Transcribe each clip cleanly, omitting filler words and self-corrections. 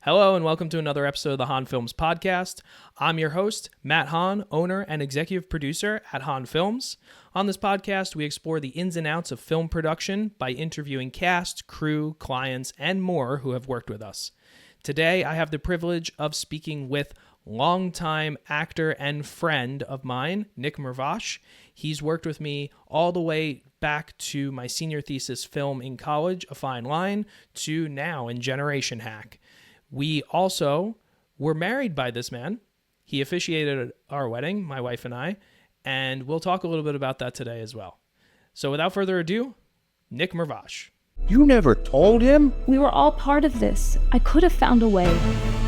Hello and welcome to another episode of the Hahn Films Podcast. I'm your host, Matt Hahn, owner and executive producer at Hahn Films. On this podcast, we explore the ins and outs of film production by interviewing cast, crew, clients, and more who have worked with us. Today, I have the privilege of speaking with longtime actor and friend of mine, Nick Mervosh. He's worked with me all the way back to my senior thesis film in college, A Fine Line, to now in Generation Hack. We also were married by this man. He officiated our wedding, my wife and I, and we'll talk a little bit about that today as well. So without further ado, Nick Mervosh. You never told him? We were all part of this. I could have found a way.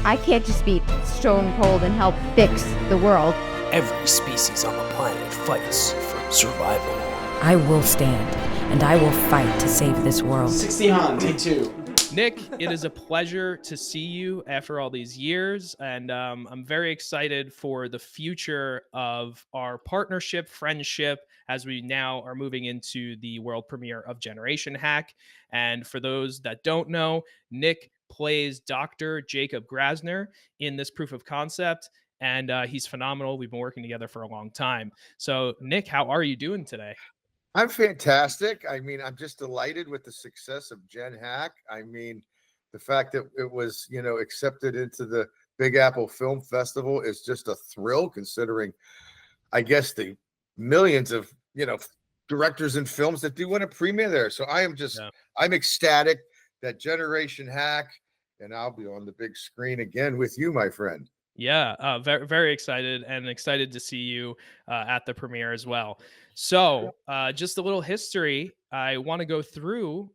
I can't just be stone cold and help fix the world. Every species on the planet fights for survival. I will stand, and I will fight to save this world. 60 Hahn, take two. Nick, it is a pleasure to see you after all these years, and I'm very excited for the future of our partnership, friendship, as we now are moving into the world premiere of Generation Hack. And for those that don't know, Nick plays Dr. Jacob Grazner in this proof of concept, and he's phenomenal. We've been working together for a long time. So, Nick, how are you doing today? I'm fantastic. I mean, I'm just delighted with the success of Gen Hack. I mean, the fact that it was, accepted into the Big Apple Film Festival is just a thrill, considering, I guess, the millions of, directors and films that do want to premiere there. So I'm ecstatic that Generation Hack, and I'll be on the big screen again with you, my friend. Yeah, very, very excited, and excited to see you at the premiere as well. So just a little history I want to go through.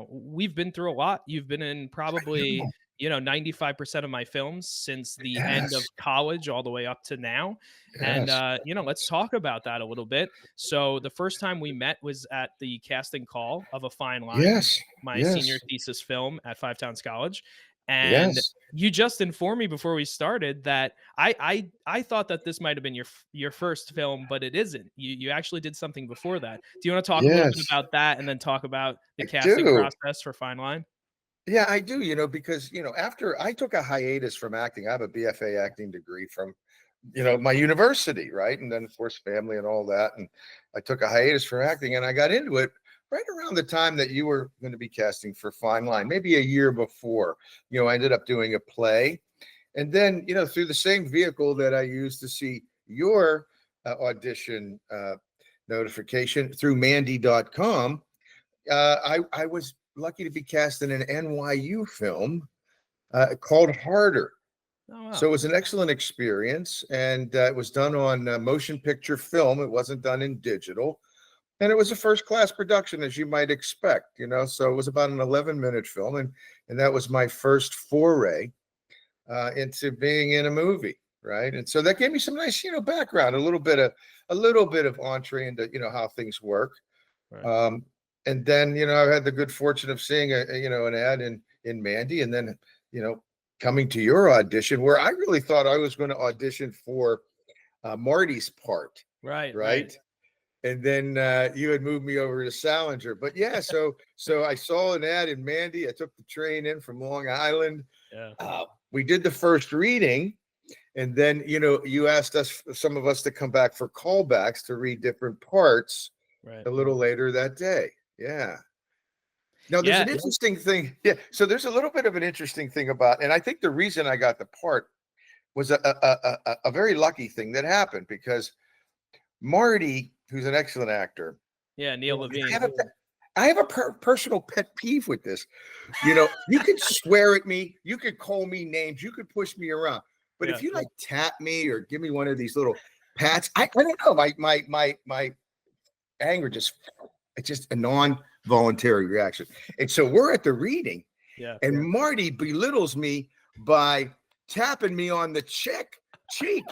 We've been through a lot. You've been in probably, 95% of my films since the end of college all the way up to now. Yes. And, let's talk about that a little bit. So the first time we met was at the casting call of A Fine Line, my senior thesis film at Five Towns College. And you just informed me before we started that I thought that this might have been your first film, but it isn't. You actually did something before that. Do you want to talk a little bit about that and then talk about the casting process for Fine Line? Yeah, I do, because, after I took a hiatus from acting, I have a BFA acting degree from, my university, right? And then, of course, family and all that. And I took a hiatus from acting, and I got into it right around the time that you were going to be casting for Fine Line, maybe a year before. I ended up doing a play. And then, through the same vehicle that I used to see your audition notification through Mandy.com, I was lucky to be cast in an NYU film called Harder. Oh, wow. So it was an excellent experience, and it was done on motion picture film. It wasn't done in digital. And it was a first-class production, as you might expect, So it was about an 11-minute film, and that was my first foray into being in a movie, right? And so that gave me some nice, background, a little bit of entree into, how things work. Right. And then, I had the good fortune of seeing an ad in Mandy, and then, coming to your audition, where I really thought I was going to audition for Marty's part. Right. And then you had moved me over to Salinger. But yeah, so I saw an ad in Mandy. I took the train in from Long Island. Yeah. We did the first reading. And then, you asked some of us to come back for callbacks to read different parts a little later that day. Yeah. Now, there's an interesting thing. Yeah. So there's a little bit of an interesting thing about, and I think the reason I got the part was a very lucky thing that happened, because Marty, who's an excellent actor. Yeah, Neil Levine. I have a personal pet peeve with this. You could swear at me, you could call me names, you could push me around, but if you tap me or give me one of these little pats, I don't know, my anger it's just a non-voluntary reaction. And so we're at the reading, and Marty belittles me by tapping me on the cheek.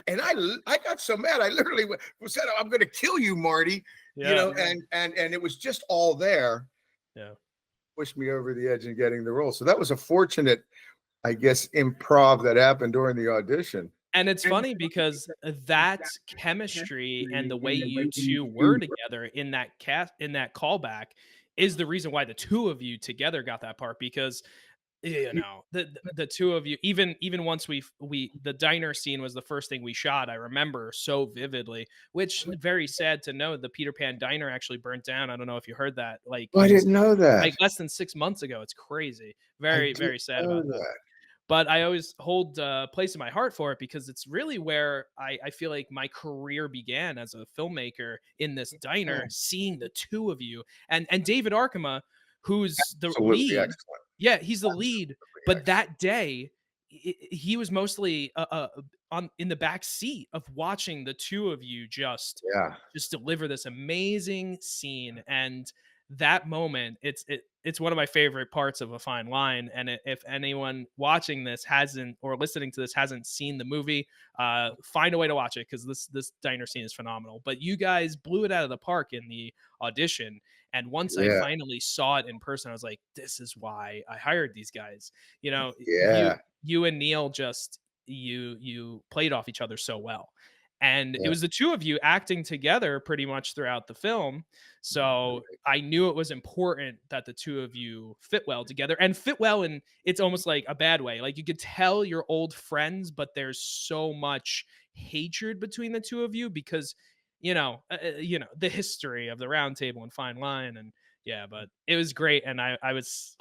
And I got so mad. I literally said, "I'm going to kill you, Marty." And it was just all there. Yeah. Pushed me over the edge in getting the role. So that was a fortunate, I guess, improv that happened during the audition. And it's funny because that chemistry and the way you two were together in that callback is the reason why the two of you together got that part, because You know, the two of you, even once we the diner scene was the first thing we shot. I remember so vividly, which very sad to know the Peter Pan diner actually burnt down. I don't know if you heard that. Like Oh, it I was didn't know that. like less than 6 months ago. It's crazy. I Very, didn't very sad know about that. that. But I always hold a place in my heart for it because it's really where I feel like my career began as a filmmaker in this diner, Yeah, seeing the two of you and David Arkema, who's the absolutely lead. excellent. Yeah, he's the lead. Absolutely But excellent. that day, he was mostly on in the back seat of watching the two of you Yeah, just deliver this amazing scene. And that moment, it's one of my favorite parts of A Fine Line. And if anyone watching this hasn't or listening to this hasn't seen the movie, find a way to watch it because this diner scene is phenomenal. But you guys blew it out of the park in the audition. And once I yeah, finally saw it in person, I was like, this is why I hired these guys. You know, yeah, you and Neil just you played off each other so well. And it yeah. was the two of you acting together pretty much throughout the film. So I knew it was important that the two of you fit well together and fit well in it's almost like a bad way. Like you could tell you're old friends, but there's so much hatred between the two of you because the history of the round table and Fine Line and yeah, but it was great and I was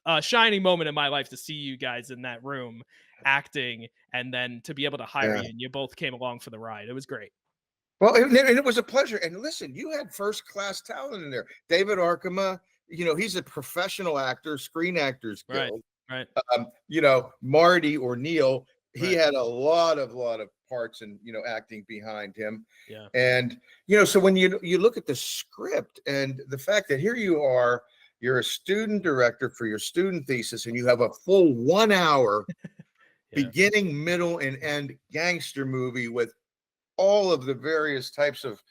a shining moment in my life to see you guys in that room acting and then to be able to hire Yeah. you and you both came along for the ride. It was great. Well, and it was a pleasure. And listen, you had first class talent in there. David Arkema, he's a professional actor, Screen Actors Right. Guild. Right. Marty or Neil, he Right. had a lot of parts and acting behind him. Yeah. And so when you look at the script and the fact that here you are, you're a student director for your student thesis, and you have a full 1 hour Yeah. beginning, middle, and end gangster movie with all of the various types of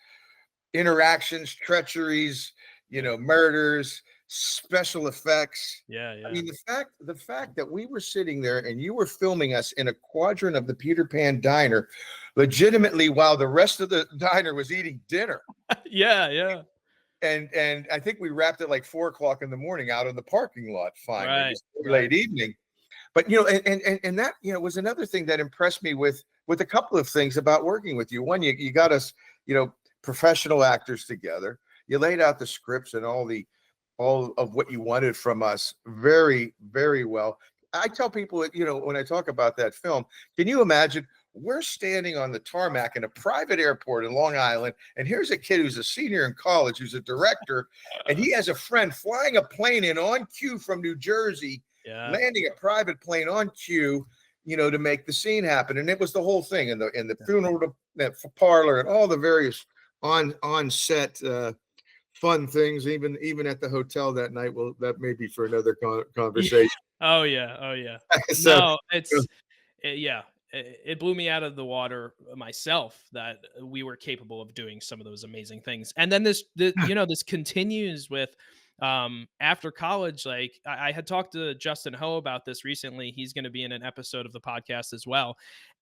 interactions, treacheries, murders, special effects. Yeah. Yeah. I mean, the fact that we were sitting there and you were filming us in a quadrant of the Peter Pan diner, legitimately while the rest of the diner was eating dinner. Yeah. Yeah. And I think we wrapped at like 4 o'clock in the morning out in the parking lot. Finally, Right. it was late evening. But and that was another thing that impressed me with a couple of things about working with you. One, you got us professional actors together. You laid out the scripts and all of what you wanted from us very, very well. I tell people that, when I talk about that film, can you imagine we're standing on the tarmac in a private airport in Long Island, and here's a kid who's a senior in college, who's a director, and he has a friend flying a plane in on cue from New Jersey, Yeah. landing a private plane on cue, to make the scene happen. And it was the whole thing in the funeral parlor and all the various on set fun things, even at the hotel that night. Well, that may be for another conversation. Oh yeah. Oh yeah. So, No, it blew me out of the water myself that we were capable of doing some of those amazing things. And then this continues with after college. Like I had talked to Justin Ho about this recently. He's going to be in an episode of the podcast as well.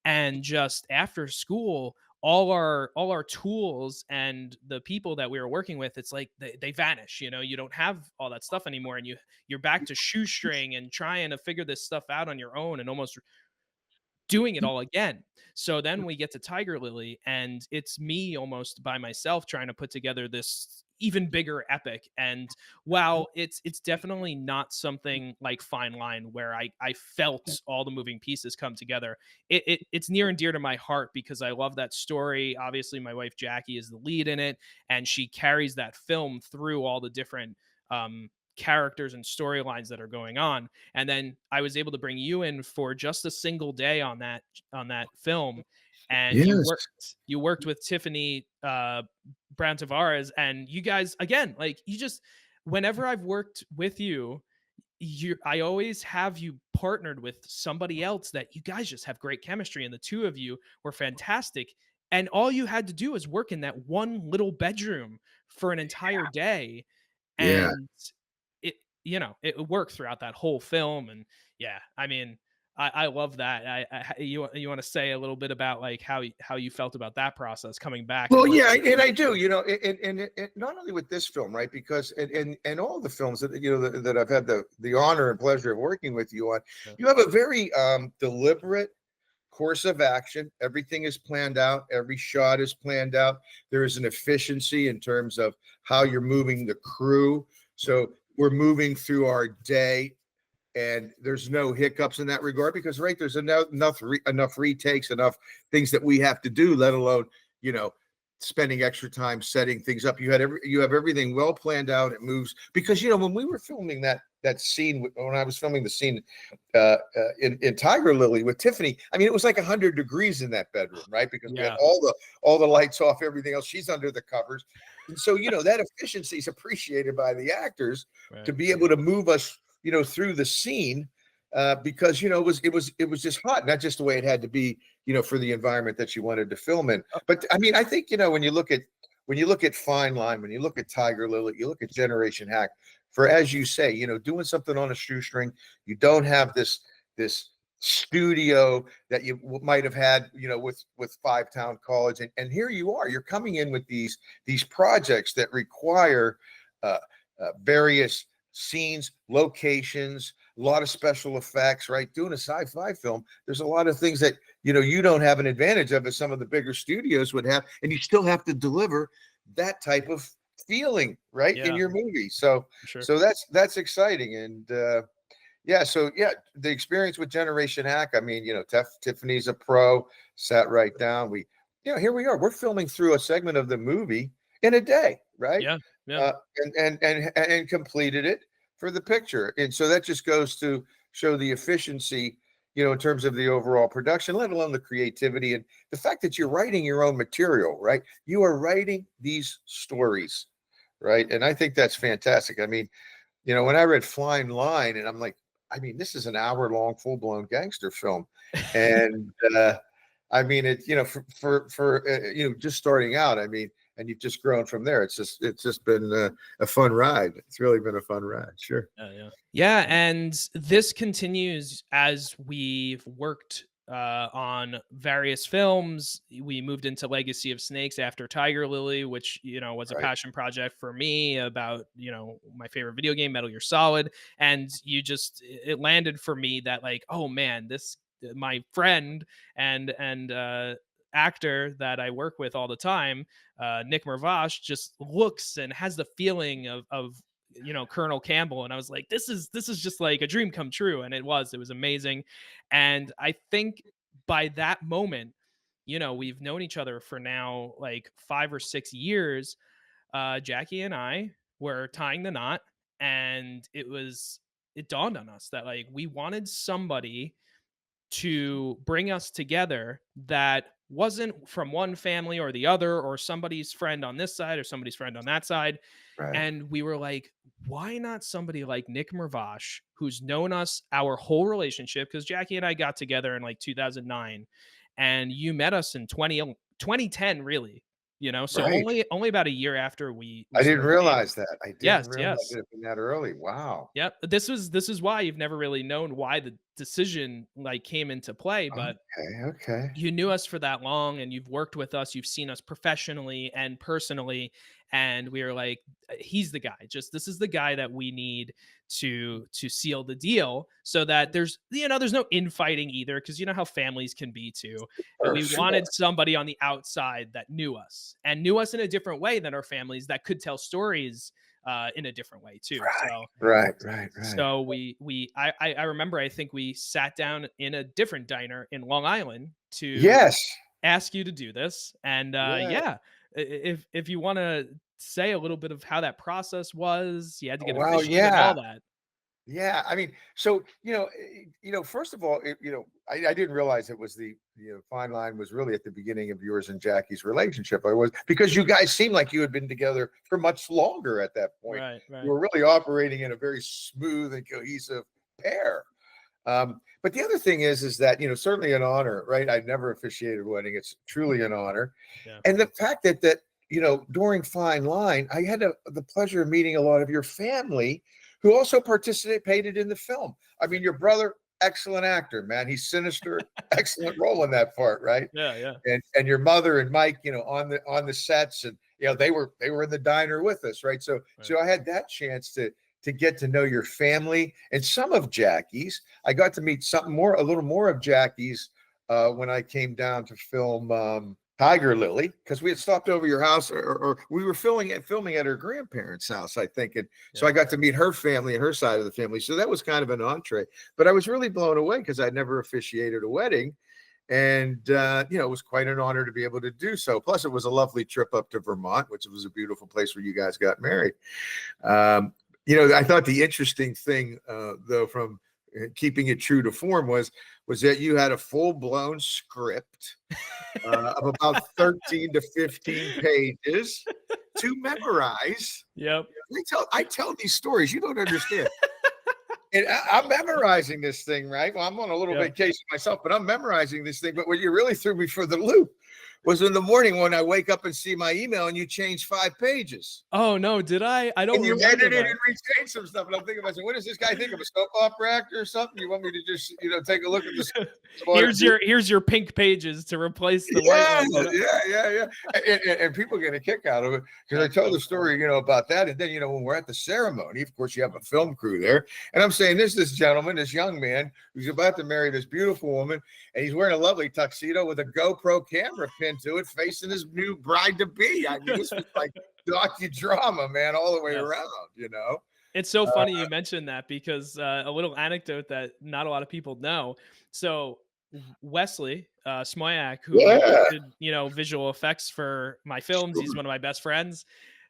And just after school, all our tools and the people that we were working with, it's like they vanish. You don't have all that stuff anymore, and you're back to shoestring and trying to figure this stuff out on your own and almost doing it all again. So then we get to Tiger Lily, and it's me almost by myself trying to put together this even bigger epic. And while it's definitely not something like Fine Line where I felt all the moving pieces come together, it's near and dear to my heart because I love that story. Obviously, my wife Jackie is the lead in it, and she carries that film through all the different characters and storylines that are going on. And then I was able to bring you in for just a single day on that film, and yes. you worked with Tiffany Brown Tavares, and you guys again, like you just whenever I've worked with you, I always have you partnered with somebody else that you guys just have great chemistry, and the two of you were fantastic. And all you had to do was work in that one little bedroom for an entire day, Yeah. and it worked throughout that whole film. And yeah, I mean, I love that. You want to say a little bit about like how you felt about that process coming back? Well, And yeah, and I do, and not only with this film, right? Because and all the films that that I've had the honor and pleasure of working with you on, Yeah. you have a very deliberate course of action. Everything is planned out. Every shot is planned out. There is an efficiency in terms of how you're moving the crew. So we're moving through our day, and there's no hiccups in that regard because, right, there's enough retakes, enough things that we have to do, let alone, spending extra time setting things up. You have everything well planned out. It moves because, when we were filming that scene, when I was filming the scene in Tiger Lily with Tiffany, I mean, it was like 100 degrees in that bedroom, right? Because we had all the lights off, everything else. She's under the covers. And so, that efficiency is appreciated by the actors to be able to move us, through the scene, because it was just hot, not just the way it had to be, for the environment that you wanted to film in. But I mean, I think when you look at Fine Line, when you look at Tiger Lily, you look at Generation Hack, for, as you say, doing something on a shoestring, you don't have this studio that you might have had, with Five Town College, and here you are, you're coming in with these projects that require various scenes, locations, a lot of special effects, right? Doing a sci-fi film, there's a lot of things that you don't have an advantage of as some of the bigger studios would have, and you still have to deliver that type of feeling, right, in your movie. So so that's exciting. And the experience with Generation Hack, I mean, Tiffany's a pro, sat right down. We here we are, we're filming through a segment of the movie in a day, right? And completed it for the picture. And so that just goes to show the efficiency, in terms of the overall production, let alone the creativity and the fact that you're writing your own material, right? You are writing these stories, right? And I think that's fantastic. I mean, when I read Fine Line, and I'm like, I mean, this is an hour-long, full-blown gangster film. And I mean, it, for just starting out, I mean, and you've just grown from there. It's just been a fun ride. It's really been a fun ride. Sure. Yeah. And this continues as we've worked on various films. We moved into Legacy of Snakes after Tiger Lily, which, was a passion project for me about, my favorite video game, Metal Gear Solid. And it landed for me that like, oh man, my friend and actor that I work with all the time, Nick Mervosh, just looks and has the feeling of Colonel Campbell. And I was like, this is just like a dream come true. And it was amazing. And I think by that moment, we've known each other for now like 5 or 6 years. Jackie and I were tying the knot, and it dawned on us that like we wanted somebody to bring us together that wasn't from one family or the other, or somebody's friend on this side or somebody's friend on that side. Right. And we were like, why not somebody like Nick Mervosh, who's known us our whole relationship? Because Jackie and I got together in like 2009, and you met us in 2010, really. So Right. only about a year after we I didn't started realize that. I didn't Yes, realize yes. it had been that early. Wow. Yep. This is why you've never really known why the decision like came into play, but Okay. you knew us for that long, and you've worked with us. You've seen us professionally and personally, and we were like, he's the guy. This is the guy that we need to seal the deal, so that there's no infighting either, because you know how families can be too. But we Sure. wanted somebody on the outside that knew us in a different way than our families, that could tell stories in a different way too. Right. So I remember, I think we sat down in a different diner in Long Island to ask you to do this. And if you want to say a little bit of how that process was, you had to get officials and all that. Yeah, I mean, so first of all, I didn't realize it was the Fine Line was really at the beginning of yours and Jackie's relationship. I was, because you guys seemed like you had been together for much longer at that point. Right. You were really operating in a very smooth and cohesive pair. But the other thing is that certainly an honor, right? I've never officiated a wedding. It's truly an honor, and the fact that during Fine Line, I had the pleasure of meeting a lot of your family, who also participated in the film. I mean, your brother excellent actor, man. He's sinister, excellent role in that part, right? Yeah. And your mother and Mike, on the sets, and they were in the diner with us, right? So I had that chance to get to know your family and some of Jackie's. I got to meet a little more of Jackie's when I came down to film Tiger Lily, because we had stopped over your house, or we were filming at her grandparents' house, I think. And so I got to meet her family and her side of the family. So that was kind of an entree. But I was really blown away because I'd never officiated a wedding. And, it was quite an honor to be able to do so. Plus, it was a lovely trip up to Vermont, which was a beautiful place where you guys got married. I thought the interesting thing, though, from keeping it true to form was that you had a full-blown script of about 13 to 15 pages to memorize. Yep. I tell these stories. You don't understand. And I'm memorizing this thing, right? Well, I'm on a little vacation myself, but I'm memorizing this thing. But what you really threw me for the loop was in the morning when I wake up and see my email and you change 5 pages. Oh no, did I? I don't and you remember edited that. and rechanged some stuff. And I'm thinking about, what does this guy think of, a soap opera actor or something? You want me to just, take a look at this? Here's your pink pages to replace the white ones. Yeah. And people get a kick out of it because I tell the story, about that. And then, when we're at the ceremony, of course, you have a film crew there. And I'm saying this gentleman, this young man who's about to marry this beautiful woman, and he's wearing a lovely tuxedo with a GoPro camera pin to it, facing his new bride-to-be. I mean, this was like docudrama, man, all the way around, It's so funny you mentioned that, because a little anecdote that not a lot of people know. So Wesley Smoyak, who did, visual effects for my films, he's one of my best friends.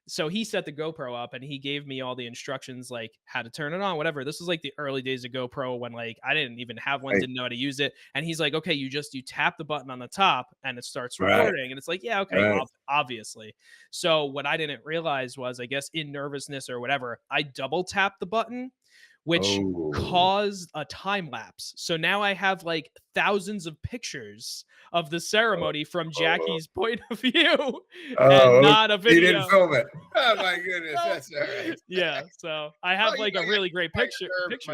So he set the GoPro up and he gave me all the instructions, like how to turn it on, whatever. This was like the early days of GoPro when I didn't even have one, didn't know how to use it. And he's like, okay, you tap the button on the top and it starts recording. And it's like, yeah, okay, obviously. So what I didn't realize was, I guess in nervousness or whatever, I double tapped the button, which caused a time lapse. So now I have like thousands of pictures of the ceremony from Jackie's point of view, and not a video. You didn't film it. Oh my goodness, that's all right. Yeah, so I have a really great pictures of it.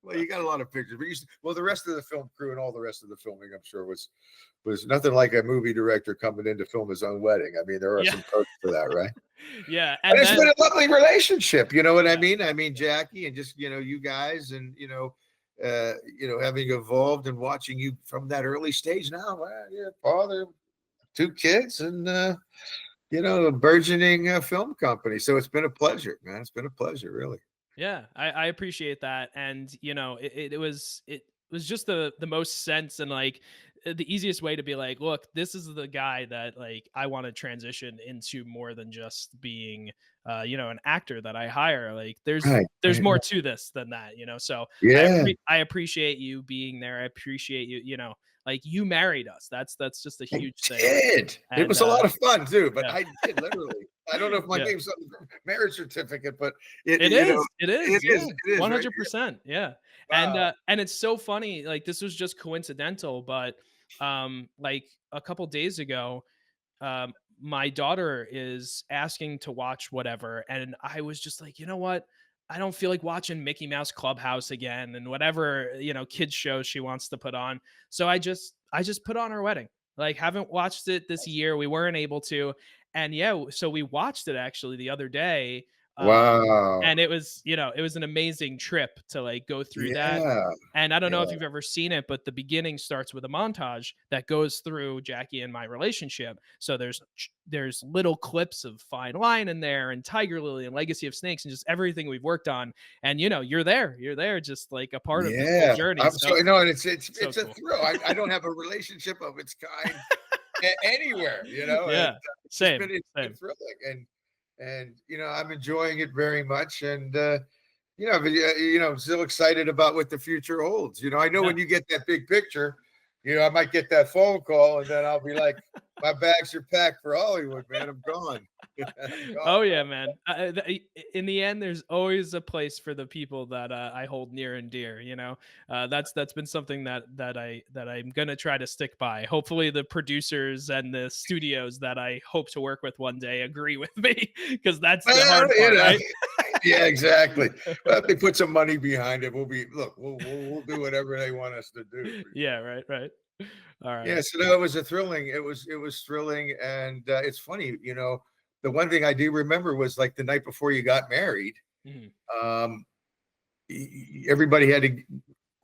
Well, you got a lot of pictures, but the rest of the film crew and all the rest of the filming, I'm sure, was nothing like a movie director coming in to film his own wedding. I mean, there are some perks for that, right? Yeah, and it's been a lovely relationship. You know what I mean? I mean, Jackie and just you guys, and having evolved and watching you from that early stage now. Father, 2 kids, and a burgeoning film company. So it's been a pleasure, man. It's been a pleasure, really. Yeah, I appreciate that. And, it was just the most sense, and like the easiest way to be like, look, this is the guy that like I want to transition into more than just being, an actor that I hire. Like there's more to this than that, So I appreciate you being there. I appreciate you, like you married us. That's just a huge thing. And, it was a lot of fun too, but I did literally. I don't know if my name's on the marriage certificate, but it is. It is 100%. Yeah. Wow. And it's so funny. Like this was just coincidental, but like a couple days ago, my daughter is asking to watch whatever, and I was just like, you know what? I don't feel like watching Mickey Mouse Clubhouse again, and whatever kids shows she wants to put on. So I just put on Our Wedding. Like haven't watched it this year. We weren't able to. And so we watched it actually the other day. Wow. And it was, it was an amazing trip to like go through that. And I don't know if you've ever seen it, but the beginning starts with a montage that goes through Jackie and my relationship. So there's little clips of Fine Line in there, and Tiger Lily and Legacy of Snakes, and just everything we've worked on. And you're there just like a part of the whole journey. And it's so a thrill. I don't have a relationship of its kind anywhere, Same. It's been thrilling, and I'm enjoying it very much, and I'm still excited about what the future holds. I know when you get that big picture, I might get that phone call, and then I'll be like, my bags are packed for Hollywood, man. I'm gone. Oh yeah, man. In the end, there's always a place for the people that I hold near and dear. That's been something that I'm gonna try to stick by. Hopefully, the producers and the studios that I hope to work with one day agree with me, because that's the hard part, right? Yeah, exactly. Well, if they put some money behind it, we'll do whatever they want us to do. Yeah, right. All right. Yeah, so no, it was thrilling, and it's funny, the one thing I do remember was like the night before you got married. Mhm. Um, Everybody had to,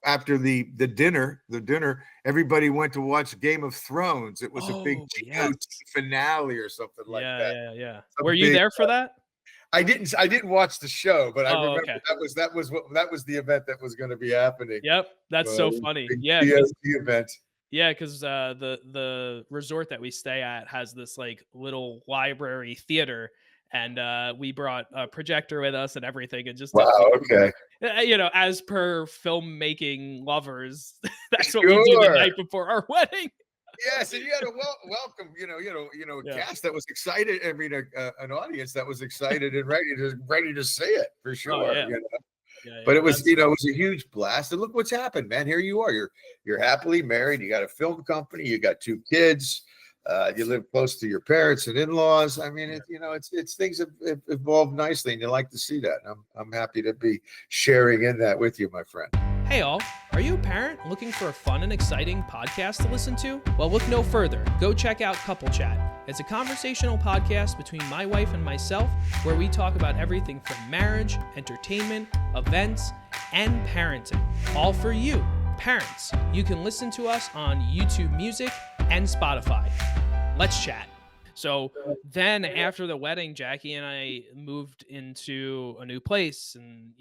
after the dinner, everybody went to watch Game of Thrones. It was a big Oh, yes. finale or something like that. Yeah. Some Were you big, there for that? I didn't watch the show, but I Oh, remember okay. that was the event that was going to be happening. Yep, that's so funny. Big Yeah, TST event. because the resort that we stay at has this like little library theater, and we brought a projector with us and everything, and just did Wow. the Okay. movie. As per filmmaking lovers, that's what we do the Sure. night before our wedding. Yes, and you had a welcome, a Yeah. cast that was excited. I mean, an audience that was excited and ready to see it for sure. Yeah. But it was, that's- it was a huge blast. And look what's happened, man. Here you are. You're happily married. You got a film company. You got 2 kids. You live close to your parents and in-laws. I mean, it's things have evolved nicely, and you like to see that. And I'm happy to be sharing in that with you, my friend. Hey all, are you a parent looking for a fun and exciting podcast to listen to? Well, look no further. Go check out Couple Chat. It's a conversational podcast between my wife and myself where we talk about everything from marriage, entertainment, events, and parenting. All for you, parents. You can listen to us on YouTube Music and Spotify. Let's chat. So then after the wedding, Jackie and I moved into a new place, and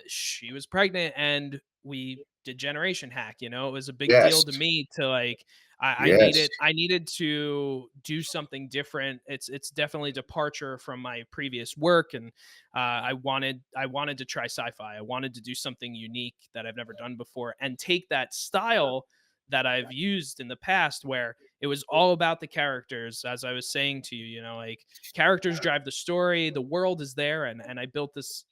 she was pregnant and we did Generation Hack. It was a big deal to me to like I needed to do something different. It's definitely a departure from my previous work, and I wanted to try sci-fi. I wanted to do something unique that I've never done before and take that style that I've used in the past where it was all about the characters. As I was saying to you, characters drive the story, the world is there, and I built this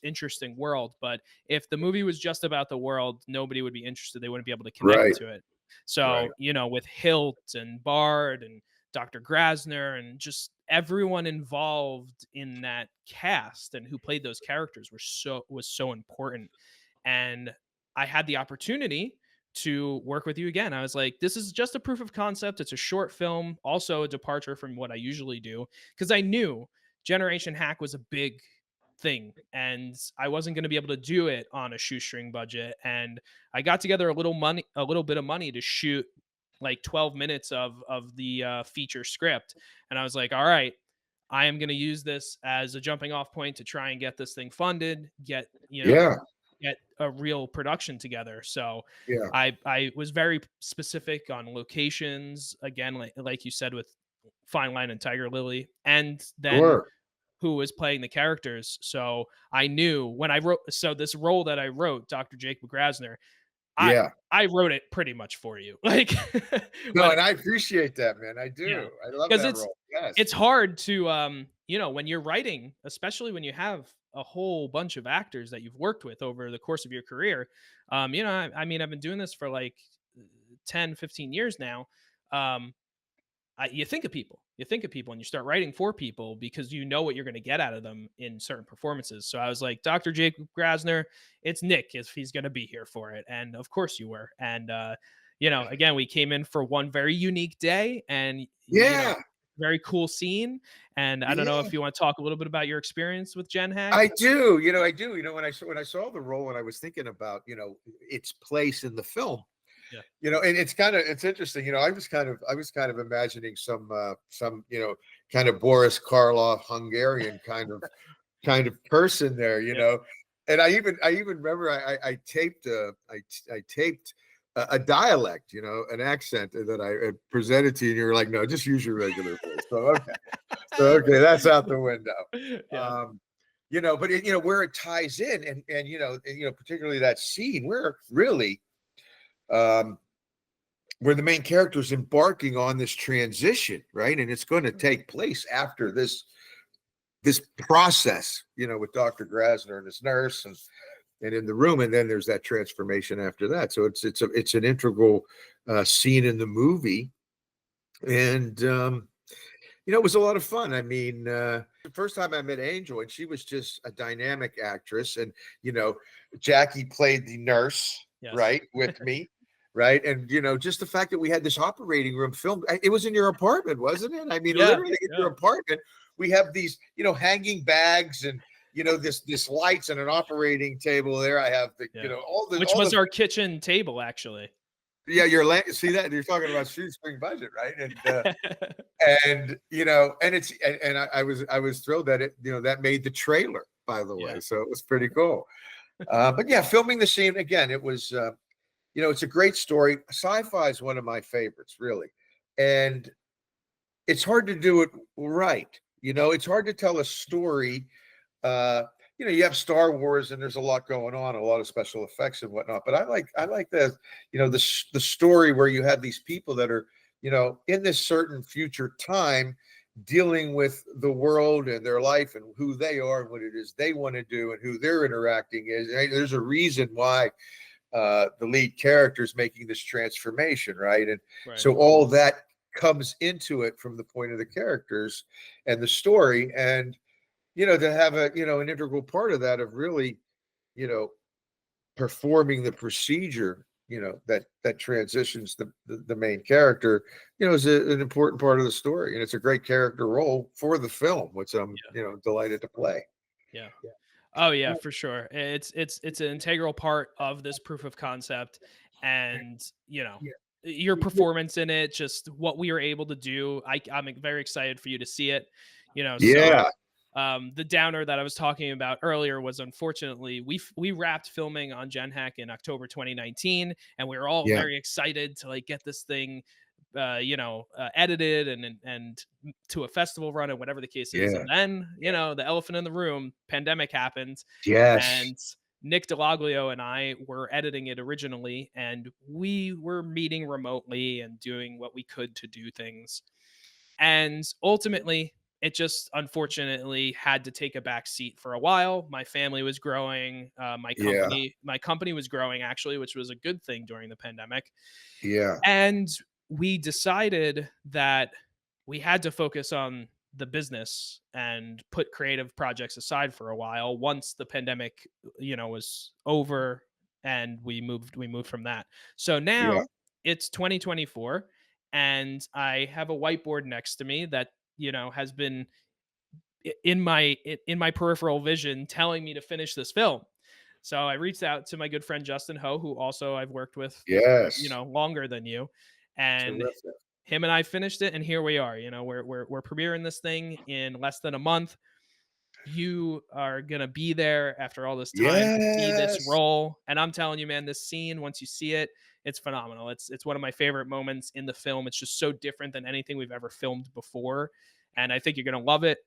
interesting world. But if the movie was just about the world, nobody would be interested. They wouldn't be able to connect to it. So, with Hilt and Bard and Dr. Grazner and just everyone involved in that cast and who played those characters was so important. And I had the opportunity to work with you again. I was like, this is just a proof of concept. It's a short film, also a departure from what I usually do, because I knew Generation Hack was a big thing and I wasn't going to be able to do it on a shoestring budget. And I got together a little bit of money to shoot like 12 minutes of the feature script. And I was like, all right, I am going to use this as a jumping off point to try and get this thing funded, get a real production together. So I was very specific on locations, again, like you said, with Fine Line and Tiger Lily, and then who was playing the characters. So I knew when I wrote, so this role that I wrote, Dr. Jacob Grazner, I wrote it pretty much for you. Like, no, and I appreciate that, man. I do. Yeah. I love that role. Yes. It's hard to, when you're writing, especially when you have a whole bunch of actors that you've worked with over the course of your career. I've been doing this for like 10, 15 years now. You think of people and you start writing for people because you know what you're going to get out of them in certain performances. So I was like, Dr. Jacob Grazner, it's Nick if he's going to be here for it. And of course you were. And, again, we came in for one very unique day and very cool scene. And I don't know if you want to talk a little bit about your experience with Gen Hack. I do. When I saw the role and I was thinking about, its place in the film, and it's interesting. I was kind of imagining some kind of Boris Karloff Hungarian kind of person there, and I even remember I taped a dialect, an accent that I had presented to you, and you were like, no, just use your regular voice. So okay, that's out the window. But where it ties in, and particularly that scene where really where the main character is embarking on this transition, right? And it's going to take place after this process, with Dr. Grazner and his nurse and in the room, and then there's that transformation after that. So it's an integral scene in the movie, and it was a lot of fun. I mean, the first time I met Angel, and she was just a dynamic actress, and Jackie played the nurse, Yes. right, with me, right, and just the fact that we had this operating room filmed. It was in your apartment, wasn't it? I mean, literally in your apartment, we have these, hanging bags and this lights and an operating table there. I have the, which was our kitchen table, actually. Yeah, see that you're talking about shoestring budget, right? And I was thrilled that it that made the trailer, by the way, so it was pretty cool. But yeah, filming the scene again, it was it's a great story. Sci-fi is one of my favorites, really, and it's hard to do it right. It's hard to tell a story. You have Star Wars and there's a lot going on, a lot of special effects and whatnot. But I like the the story where you have these people that are in this certain future time dealing with the world and their life and who they are and what it is they want to do and who they're interacting is. There's a reason why the lead character is making this transformation, right? And so all that comes into it from the point of the characters and the story, and to have an integral part of that, of really performing the procedure that transitions the main character is an important part of the story, and it's a great character role for the film, which I'm delighted to play. Oh yeah, for sure. It's an integral part of this proof of concept, and your performance in it, just what we were able to do. I'm very excited for you to see it. So, the downer that I was talking about earlier was, unfortunately, we wrapped filming on Gen Hack in October 2019, and we were all very excited to get this thing edited and to a festival run and whatever the case is. And then, the elephant in the room, pandemic happened. And Nick Delaglio and I were editing it originally, and we were meeting remotely and doing what we could to do things. And ultimately, it just unfortunately had to take a back seat for a while. My family was growing. My company was growing, actually, which was a good thing during the pandemic. And we decided that we had to focus on the business and put creative projects aside for a while once the pandemic, was over, and we moved from that. So now it's 2024, and I have a whiteboard next to me that has been in my peripheral vision telling me to finish this film. So I reached out to my good friend Justin Ho, who also I've worked with longer than you, and him and I finished it, and here we are. We're premiering this thing in less than a month. You are gonna be there after all this time to see this role, and I'm telling you, man, this scene, once you see it, it's phenomenal. It's one of my favorite moments in the film. It's just so different than anything we've ever filmed before, and I think you're gonna love it.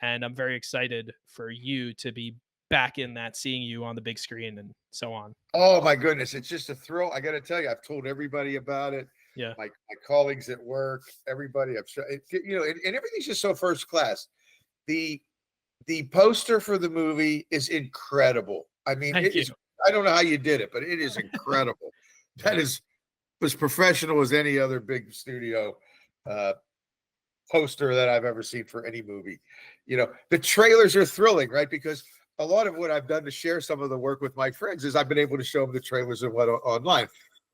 And I'm very excited for you to be back in that, seeing you on the big screen and so on. Oh my goodness, it's just a thrill. I got to tell you, I've told everybody about it. My colleagues at work, everybody. I've and everything's just so first class. The poster for the movie is incredible. I mean, it is. I don't know how you did it, but it is incredible. That is as professional as any other big studio poster that I've ever seen for any movie. The trailers are thrilling, right? Because a lot of what I've done to share some of the work with my friends is I've been able to show them the trailers and what online.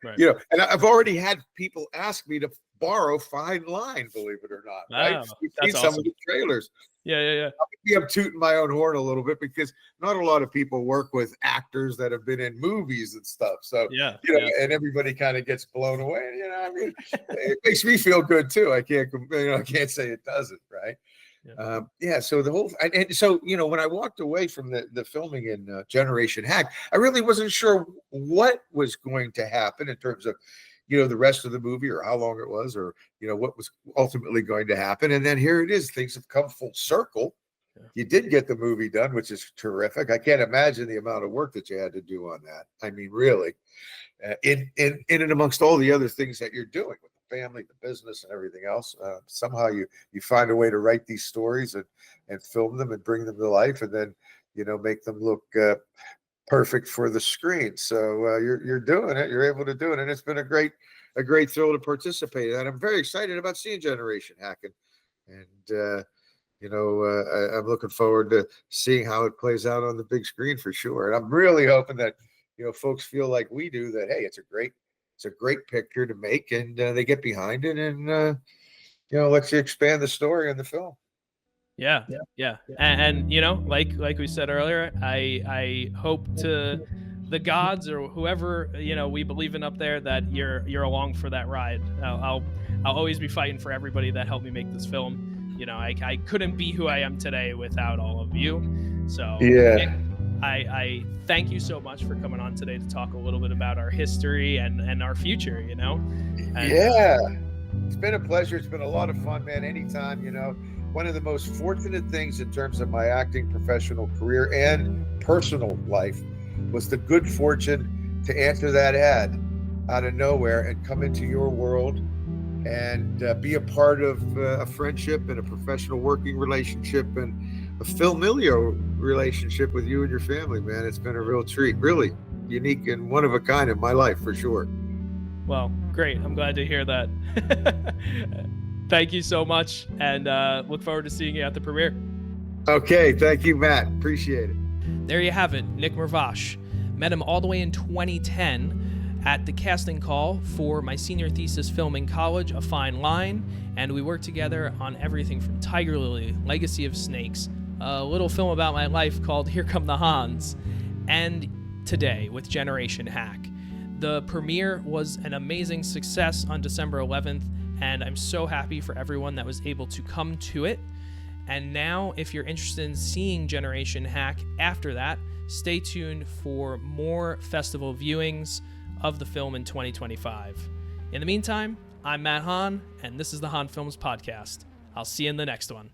And I've already had people ask me to borrow Fine Line, believe it or not. Right? We've seen some of the trailers. I'm tooting my own horn a little bit because not a lot of people work with actors that have been in movies and stuff. So and everybody kind of gets blown away. I mean, it makes me feel good too. I can't say it doesn't, right? So the whole and so when I walked away from the filming in Generation Hack, I really wasn't sure what was going to happen in terms of the rest of the movie, or how long it was, or what was ultimately going to happen. And then here it is, things have come full circle. You did get the movie done, which is terrific. I can't imagine the amount of work that you had to do on that. I mean, really, in and amongst all the other things that you're doing with the family, the business, and everything else, somehow you find a way to write these stories and film them and bring them to life, and then make them look perfect for the screen. So you're doing it. You're able to do it, and it's been a great thrill to participate in. And I'm very excited about seeing Generation Hack. And And, I'm looking forward to seeing how it plays out on the big screen for sure. And I'm really hoping that, folks feel like we do, that, hey, it's a great picture to make, and they get behind it, and, lets you expand the story in the film. Yeah. And like we said earlier, I hope to the gods or whoever we believe in up there that you're along for that ride. I'll always be fighting for everybody that helped me make this film. I couldn't be who I am today without all of you. So yeah, I thank you so much for coming on today to talk a little bit about our history and our future. It's been a pleasure. It's been a lot of fun, man. Anytime. One of the most fortunate things in terms of my acting professional career and personal life was the good fortune to answer that ad out of nowhere and come into your world and be a part of a friendship and a professional working relationship and a familial relationship with you and your family, man. It's been a real treat, really unique and one of a kind in my life for sure. Well, great. I'm glad to hear that. Thank you so much, and look forward to seeing you at the premiere. Okay, thank you, Matt. Appreciate it. There you have it, Nick Mervosh. Met him all the way in 2010 at the casting call for my senior thesis film in college, A Fine Line, and we worked together on everything from Tiger Lily, Legacy of Snakes, a little film about my life called Here Come the Hahns, and today with Generation Hack. The premiere was an amazing success on December 11th, and I'm so happy for everyone that was able to come to it. And now, if you're interested in seeing Generation Hack after that, stay tuned for more festival viewings of the film in 2025. In the meantime, I'm Matt Hahn, and this is the Hahn Films Podcast. I'll see you in the next one.